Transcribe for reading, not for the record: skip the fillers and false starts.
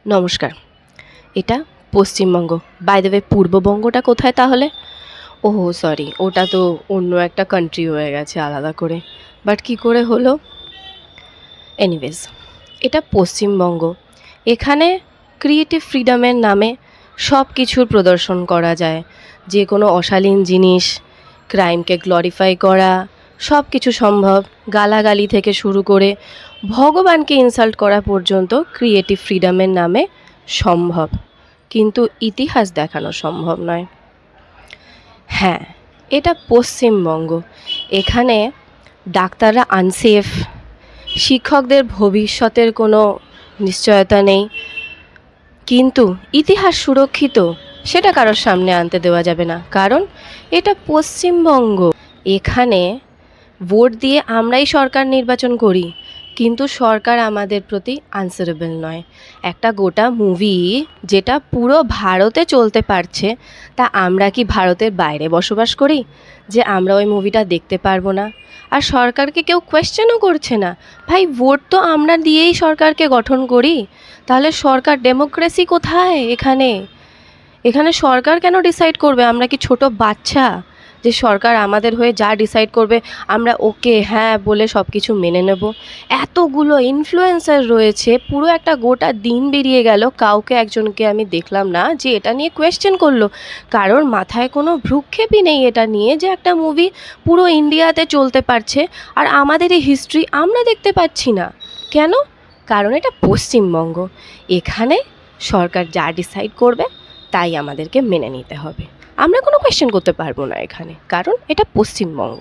নমস্কার। এটা Paschimbanga. By the way পূর্ববঙ্গটা কোথায় তাহলে? ওহ সরি, ওটা তো অন্য একটা কান্ট্রি হয়ে গেছে আলাদা করে। বাট কী করে হলো? এনিওয়েজ, এটা পশ্চিমবঙ্গ। এখানে ক্রিয়েটিভ ফ্রিডমের নামে সব কিছুর প্রদর্শন করা যায়। যে কোনো অশালীন জিনিস, ক্রাইমকে গ্লোরিফাই করা, সব কিছু সম্ভব। গালাগালি থেকে শুরু করে ভগবানকে ইনসাল্ট করা পর্যন্ত ক্রিয়েটিভ ফ্রিডমের নামে সম্ভব, কিন্তু ইতিহাস দেখানো সম্ভব নয়। হ্যাঁ, এটা পশ্চিমবঙ্গ। এখানে ডাক্তাররা আনসেফ, শিক্ষকদের ভবিষ্যতের কোনো নিশ্চয়তা নেই, কিন্তু ইতিহাস সুরক্ষিত, সেটা কারোর সামনে আনতে দেওয়া যাবে না, কারণ এটা পশ্চিমবঙ্গ। এখানে ভোট দিয়ে আমরাই সরকার নির্বাচন করি, কিন্তু সরকার আমাদের প্রতি আনসারেবল নয়। একটা গোটা মুভি যেটা পুরো ভারতে চলতে পারছে, তা আমরা কি ভারতের বাইরে বসবাস করি যে আমরা ওই মুভিটা দেখতে পারবো না? আর সরকারকে কেউ কোয়েশ্চেনও করছে না। ভাই, ভোট তো আমরা দিয়েই সরকারকে গঠন করি, তাহলে সরকার ডেমোক্রেসি কোথায়? এখানে সরকার কেন ডিসাইড করবে? আমরা কি ছোট বাচ্চা যে সরকার আমাদের হয়ে যা ডিসাইড করবে আমরা ওকে হ্যাঁ বলে সব কিছু মেনে নেব? এতগুলো ইনফ্লুয়েন্সার রয়েছে, পুরো একটা গোটা দিন বেরিয়ে গেল, কাউকে একজনকে আমি দেখলাম না যে এটা নিয়ে কোয়েশ্চেন করলো। কারোর মাথায় কোনো ভ্রুক্ষেপই নেই এটা নিয়ে যে একটা মুভি পুরো ইন্ডিয়াতে চলতে পারছে আর আমাদের এই হিস্ট্রি আমরা দেখতে পাচ্ছি না। কেন? কারণ এটা পশ্চিমবঙ্গ। এখানে সরকার যা ডিসাইড করবে তাই আমাদেরকে মেনে নিতে হবে। আমরা কোনো কোয়েশ্চেন করতে পারবো না এখানে, কারণ এটা পশ্চিমবঙ্গ।